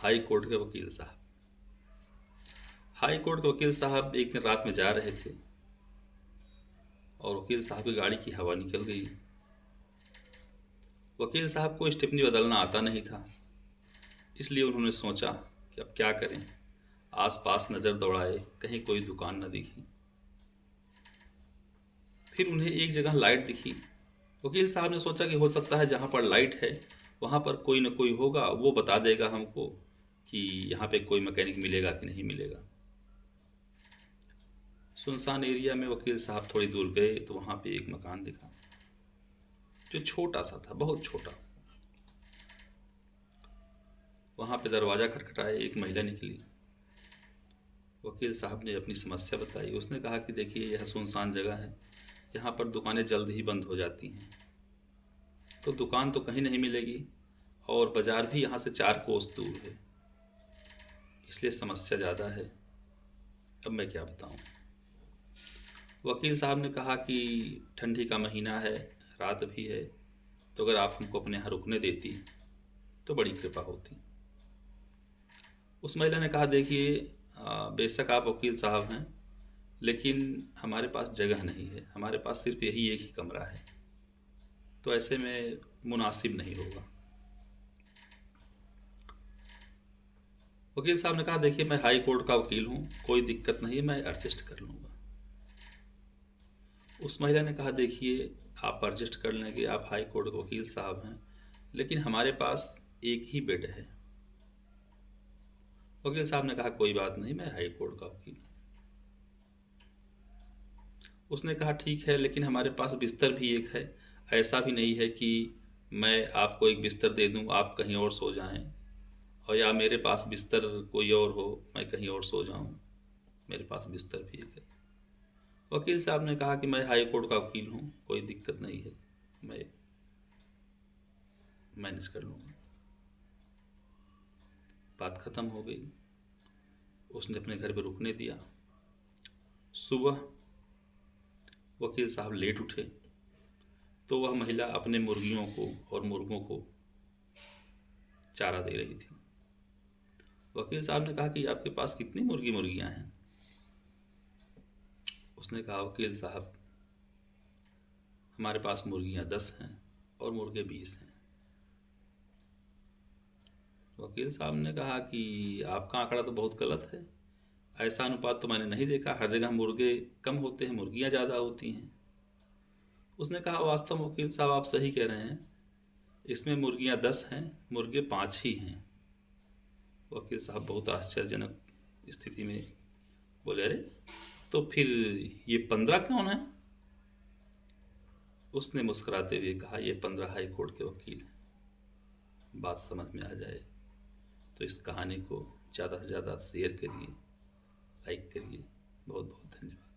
High court के वकील साहब। हाई कोर्ट के वकील साहब एक दिन रात में जा रहे थे और वकील साहब की गाड़ी की हवा निकल गई। वकील साहब को स्टेपनी बदलना आता नहीं था, इसलिए उन्होंने सोचा कि अब क्या करें। आसपास नज़र दौड़ाए, कहीं कोई दुकान न दिखी। फिर उन्हें एक जगह लाइट दिखी। वकील साहब ने सोचा कि हो सकता है जहाँ पर लाइट है वहाँ पर कोई न कोई होगा, वो बता देगा हमको कि यहाँ पे कोई मैकेनिक मिलेगा कि नहीं मिलेगा। सुनसान एरिया में वकील साहब थोड़ी दूर गए तो वहाँ पे एक मकान दिखा जो छोटा सा था, बहुत छोटा। वहाँ पे दरवाज़ा खटखटाए, एक महिला निकली। वकील साहब ने अपनी समस्या बताई। उसने कहा कि देखिए, यह सुनसान जगह है, यहाँ पर दुकानें जल्द ही बंद हो जाती हैं, तो दुकान तो कहीं नहीं मिलेगी और बाज़ार भी यहाँ से 4 कोस दूर है, इसलिए समस्या ज़्यादा है। अब मैं क्या बताऊँ। वकील साहब ने कहा कि ठंडी का महीना है, रात भी है, तो अगर आप हमको अपने यहाँ रुकने देती तो बड़ी कृपा होती। उस महिला ने कहा, देखिए बेशक आप वकील साहब हैं, लेकिन हमारे पास जगह नहीं है, हमारे पास सिर्फ यही एक ही कमरा है, तो ऐसे में मुनासिब नहीं होगा। वकील साहब ने कहा, देखिए मैं हाई कोर्ट का वकील हूँ, कोई दिक्कत नहीं है, मैं एडजस्ट कर लूँगा। उस महिला ने कहा, देखिए आप एडजस्ट कर लेंगे, आप हाई कोर्ट के वकील साहब हैं, लेकिन हमारे पास एक ही बेड है। वकील साहब ने कहा, कोई बात नहीं, मैं हाई कोर्ट का वकील हूँ। उसने कहा, ठीक है, लेकिन हमारे पास बिस्तर भी एक है। ऐसा भी नहीं है कि मैं आपको एक बिस्तर दे दूं, आप कहीं और सो जाएं, और या मेरे पास बिस्तर कोई और हो, मैं कहीं और सो जाऊं। मेरे पास बिस्तर भी एक है। वकील साहब ने कहा कि मैं हाई कोर्ट का वकील हूँ, कोई दिक्कत नहीं है, मैं मैनेज कर लूँगा। बात ख़त्म हो गई। उसने अपने घर पे रुकने दिया। सुबह वकील साहब लेट उठे तो वह महिला अपने मुर्गियों को और मुर्गों को चारा दे रही थी। वकील साहब ने कहा कि आपके पास कितनी मुर्गियां हैं। उसने कहा, वकील साहब हमारे पास मुर्गियां 10 हैं और मुर्गे 20 हैं। वकील साहब ने कहा कि आपका आंकड़ा तो बहुत गलत है, ऐसा अनुपात तो मैंने नहीं देखा, हर जगह मुर्गे कम होते हैं, मुर्गियां ज़्यादा होती हैं। उसने कहा, वास्तव में वकील साहब आप सही कह रहे हैं, इसमें मुर्गियां 10 हैं, मुर्गे 5 ही हैं। वकील साहब बहुत आश्चर्यजनक स्थिति में बोले, अरे तो फिर ये 15 कौन है। उसने मुस्कुराते हुए कहा, ये 15 हाई कोर्ट के वकील हैं। बात समझ में आ जाए तो इस कहानी को ज़्यादा से ज़्यादा शेयर करिए, लाइक करिए। बहुत बहुत धन्यवाद।